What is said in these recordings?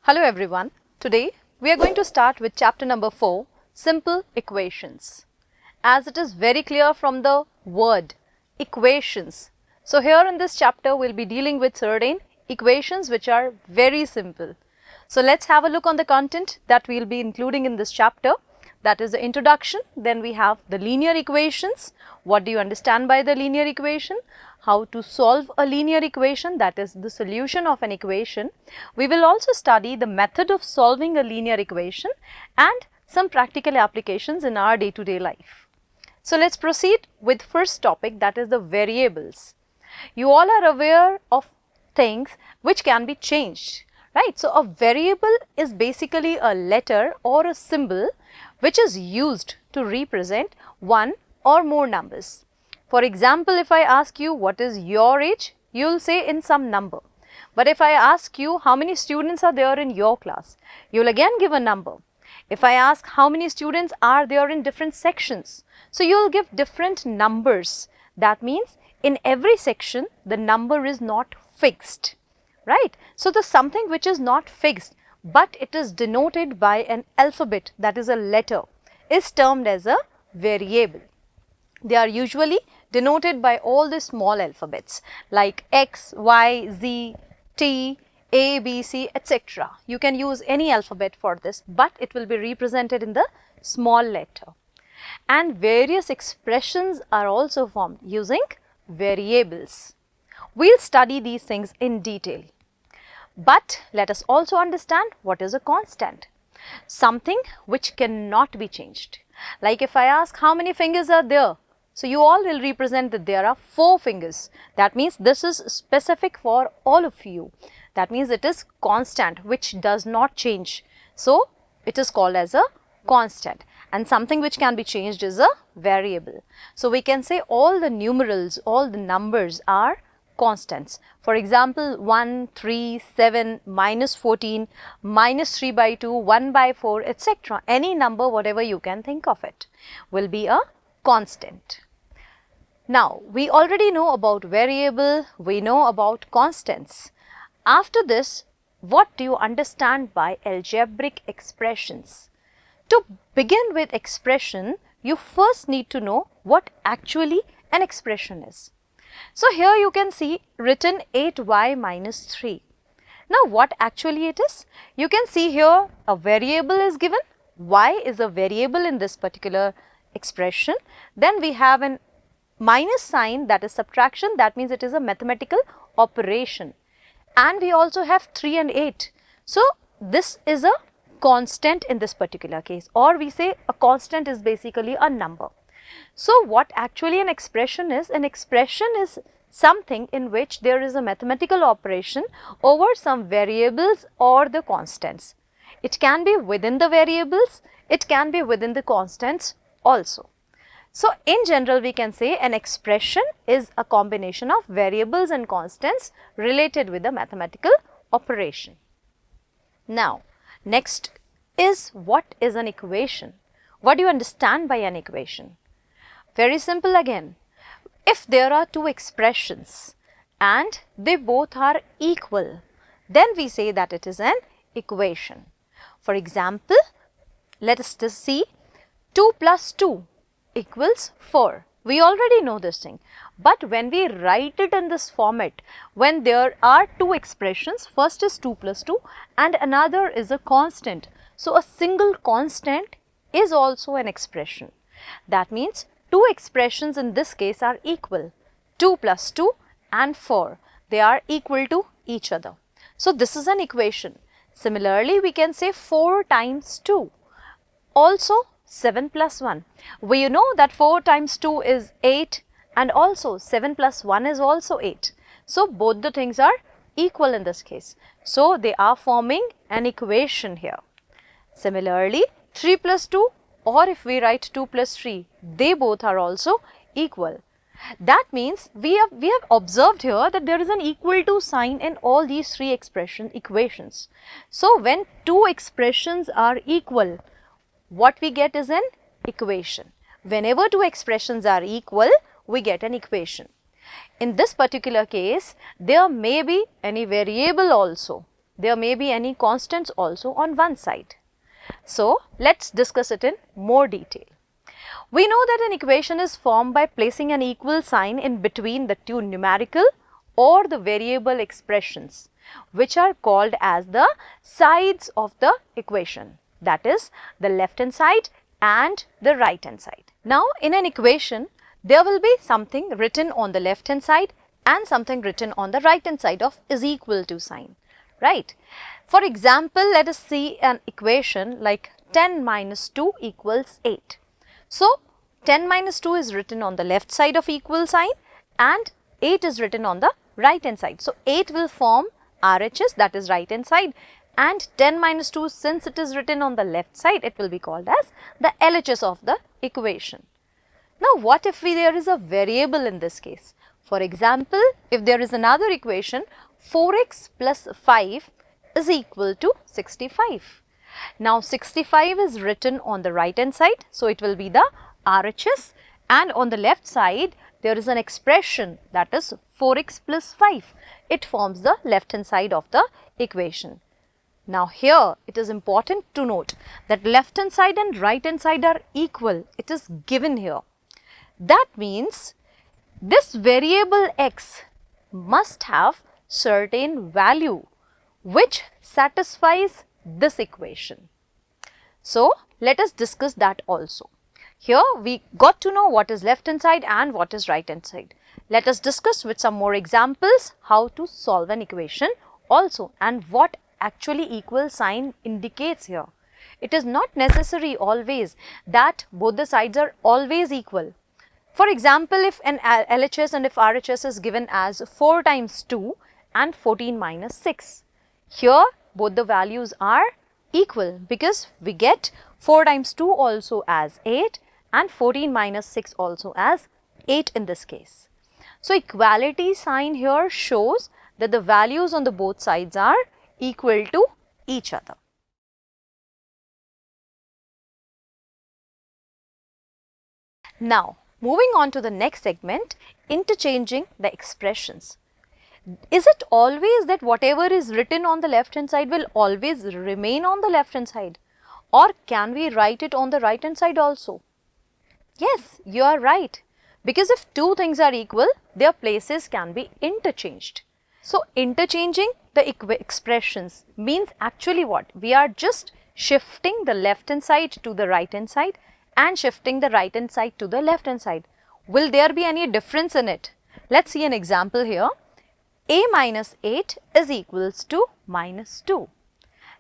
Hello everyone. Today we are going to start with chapter number 4, Simple Equations. As it is very clear from the word equations. So here in this chapter we will be dealing with certain equations which are very simple. So let's have a look on the content that we will be including in this chapter. That is the introduction. Then we have the linear equations. What do you understand by the linear equation? How to solve a linear equation, that is the solution of an equation. We will also study the method of solving a linear equation and some practical applications in our day-to-day life. So let's proceed with first topic, that is the variables. You all are aware of things which can be changed, right? So a variable is basically a letter or a symbol which is used to represent one or more numbers. For example, if I ask you what is your age, you will say in some number. But if I ask you how many students are there in your class, you will again give a number. If I ask how many students are there in different sections, so you will give different numbers. That means in every section the number is not fixed, right? So the something which is not fixed but it is denoted by an alphabet, that is a letter, is termed as a variable. They are usually denoted by all the small alphabets like X, Y, Z, T, A, B, C, etc. You can use any alphabet for this, but it will be represented in the small letter. And various expressions are also formed using variables. We will study these things in detail. But let us also understand what is a constant. Something which cannot be changed. Like if I ask how many fingers are there, so you all will represent that there are 4 fingers. That means this is specific for all of you. That means it is constant which does not change. So it is called as a constant, and something which can be changed is a variable. So we can say all the numerals, all the numbers are constants. For example, 1, 3, 7, minus 14, minus 3 by 2, 1 by 4, etc. Any number, whatever you can think of it, will be a constant. Now, we already know about variable, we know about constants. After this, what do you understand by algebraic expressions? To begin with expression, you first need to know what actually an expression is. So here you can see written 8y minus 3. Now what actually it is? You can see here a variable is given. Y is a variable in this particular expression. Then we have an minus sign, that is subtraction. That means it is a mathematical operation. And we also have 3 and 8. So this is a constant in this particular case, or we say a constant is basically a number. So what actually an expression is? An expression is something in which there is a mathematical operation over some variables or the constants. It can be within the variables, it can be within the constants also. So in general we can say an expression is a combination of variables and constants related with a mathematical operation. Now next is, what is an equation? What do you understand by an equation? Very simple again. If there are two expressions and they both are equal, then we say that it is an equation. For example, let us just see 2 plus 2 equals 4. We already know this thing. But when we write it in this format, when there are two expressions, first is 2 plus 2 and another is a constant. So a single constant is also an expression. That means two expressions in this case are equal. 2 plus 2 and 4. They are equal to each other. So this is an equation. Similarly, we can say 4 times 2. Also 7 plus 1. We know that 4 times 2 is 8 and also 7 plus 1 is also 8. So both the things are equal in this case. So they are forming an equation here. Similarly, 3 plus 2, or if we write 2 plus 3, they both are also equal. That means we have observed here that there is an equal to sign in all these 3 equations. So when two expressions are equal, what we get is an equation. Whenever two expressions are equal, we get an equation. In this particular case, there may be any variable also. there may be any constants also on one side. So, let's discuss it in more detail. We know that an equation is formed by placing an equal sign in between the two numerical or the variable expressions, which are called as the sides of the equation, that is the left hand side and the right hand side. Now, in an equation, there will be something written on the left hand side and something written on the right hand side of is equal to sign, right? For example, let us see an equation like 10 minus 2 equals 8. So, 10 minus 2 is written on the left side of equal sign and 8 is written on the right hand side. So, 8 will form RHS, that is right hand side, and 10 minus 2, since it is written on the left side, it will be called as the LHS of the equation. Now, what if there is a variable in this case? For example, if there is another equation, 4x plus 5 is equal to 65. Now, 65 is written on the right hand side, so it will be the RHS, and on the left side, there is an expression, that is 4x plus 5. It forms the left hand side of the equation. Now, here it is important to note that left hand side and right hand side are equal. It is given here. That means this variable x must have certain value which satisfies this equation. So, let us discuss that also. Here we got to know what is left hand side and what is right hand side. Let us discuss with some more examples how to solve an equation also and what actually equal sign indicates here. It is not necessary always that both the sides are always equal. For example, if an LHS and if RHS is given as 4 times 2 and 14 minus 6. Here both the values are equal because we get 4 times 2 also as 8 and 14 minus 6 also as 8 in this case. So, equality sign here shows that the values on the both sides are equal to each other. Now, moving on to the next segment, interchanging the expressions. Is it always that whatever is written on the left hand side will always remain on the left hand side, or can we write it on the right hand side also? Yes, you are right, because if two things are equal, their places can be interchanged. So, interchanging the expressions means actually what? We are just shifting the left hand side to the right hand side and shifting the right hand side to the left hand side. Will there be any difference in it? Let's see an example here. A minus 8 is equals to minus 2.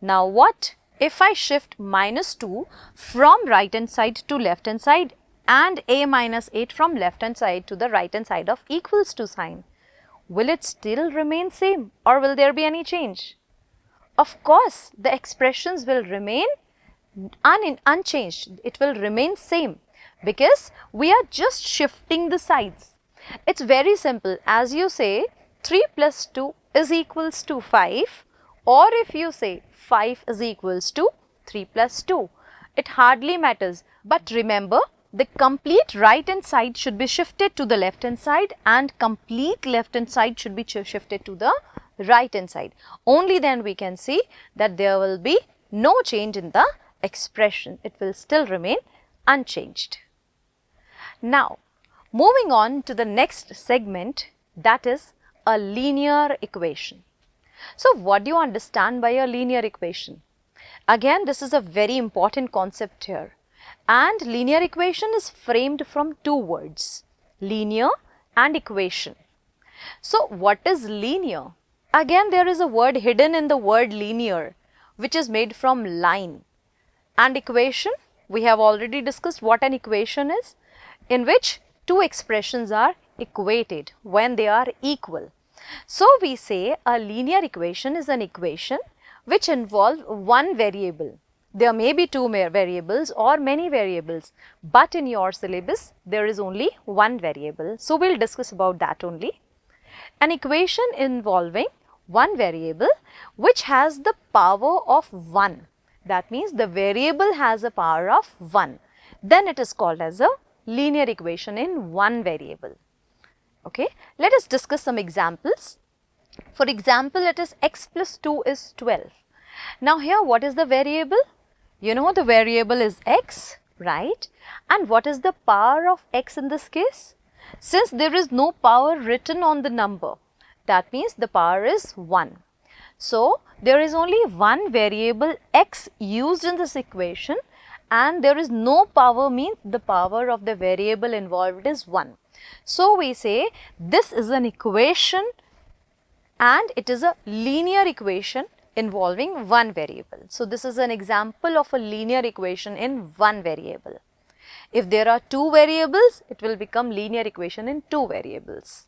Now, what if I shift minus 2 from right hand side to left hand side and a minus 8 from left hand side to the right hand side of equals to sign? Will it still remain same or will there be any change? Of course, the expressions will remain unchanged. It will remain same because we are just shifting the sides. It's very simple. As you say 3 plus 2 is equals to 5, or if you say 5 is equals to 3 plus 2, it hardly matters. But remember, the complete right hand side should be shifted to the left hand side and complete left hand side should be shifted to the right hand side. Only then we can see that there will be no change in the expression. It will still remain unchanged. Now, moving on to the next segment, that is a linear equation. So, what do you understand by a linear equation? Again, this is a very important concept here. And linear equation is framed from two words, linear and equation. So, what is linear? Again, there is a word hidden in the word linear, which is made from line. And equation, we have already discussed what an equation is, in which two expressions are equated when they are equal. So, we say a linear equation is an equation which involves one variable. There may be two variables or many variables, but in your syllabus there is only one variable. So, we will discuss about that only. An equation involving one variable which has the power of 1. That means the variable has a power of 1. Then it is called as a linear equation in one variable. Okay. Let us discuss some examples. For example, it is x plus 2 is 12. Now here what is the variable? You know the variable is x, right? And what is the power of x in this case? Since there is no power written on the number, that means the power is 1. So there is only one variable x used in this equation, and there is no power, means the power of the variable involved is 1. So we say this is an equation and it is a linear equation involving one variable. So this is an example of a linear equation in one variable. If there are two variables, it will become linear equation in two variables.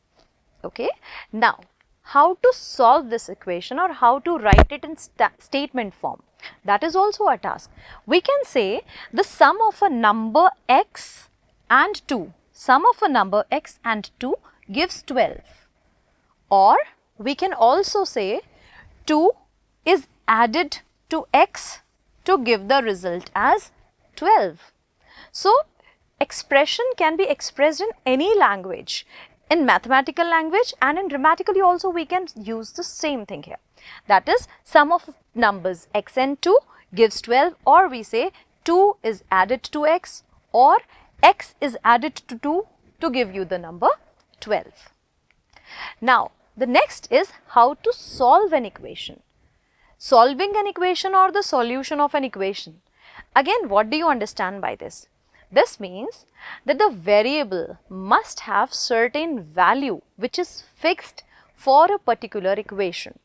Okay. Now, how to solve this equation or how to write it in statement form? That is also a task. We can say the sum of a number x and 2. Sum of a number x and 2 gives 12. Or we can also say 2 is added to x to give the result as 12. So, expression can be expressed in any language. In mathematical language and in grammatically also we can use the same thing here. That is, sum of numbers x and 2 gives 12, or we say 2 is added to x, or x is added to 2 to give you the number 12. Now, the next is how to solve an equation. Solving an equation or the solution of an equation. Again, what do you understand by this? This means that the variable must have certain value which is fixed for a particular equation.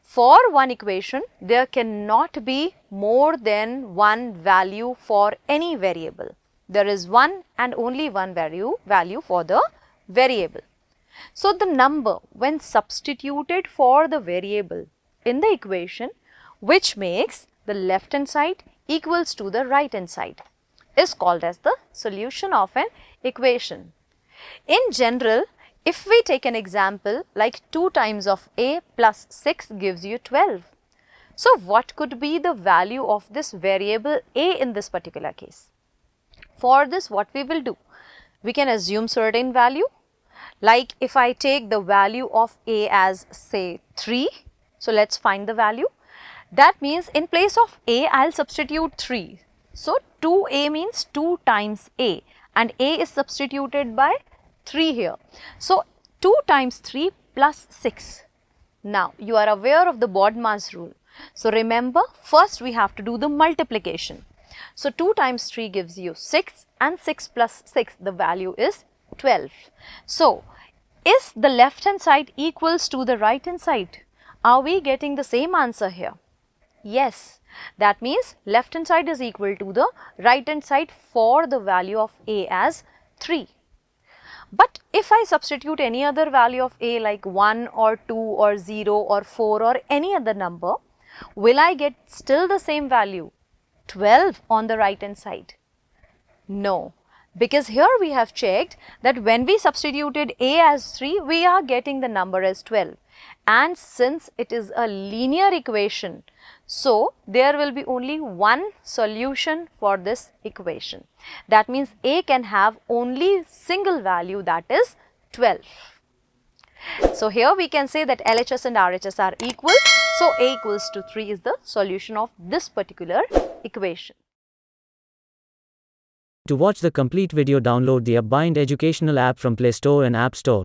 For one equation, there cannot be more than one value for any variable. There is one and only one value for the variable. So, the number when substituted for the variable in the equation, which makes the left hand side equals to the right hand side, is called as the solution of an equation. In general, if we take an example like 2 times of a plus 6 gives you 12. So, what could be the value of this variable a in this particular case? For this, what we will do? We can assume certain value. Like if I take the value of a as say 3, so let's find the value. That means in place of a, I'll substitute 3. So 2a means 2 times a, and a is substituted by 3 here. So 2 times 3 plus 6. Now you are aware of the BODMAS rule. So remember, first we have to do the multiplication. So 2 times 3 gives you 6, and 6 plus 6, the value is 12. So, is the left hand side equals to the right hand side? Are we getting the same answer here? Yes. That means left hand side is equal to the right hand side for the value of a as 3. But if I substitute any other value of a like 1 or 2 or 0 or 4 or any other number, will I get still the same value? 12 on the right hand side? No. Because here we have checked that when we substituted a as 3, we are getting the number as 12. And since it is a linear equation, so there will be only one solution for this equation. That means a can have only single value, that is 12. So here we can say that LHS and RHS are equal. So a equals to 3 is the solution of this particular equation. To watch the complete video, download the Upbind educational app from Play Store and App Store.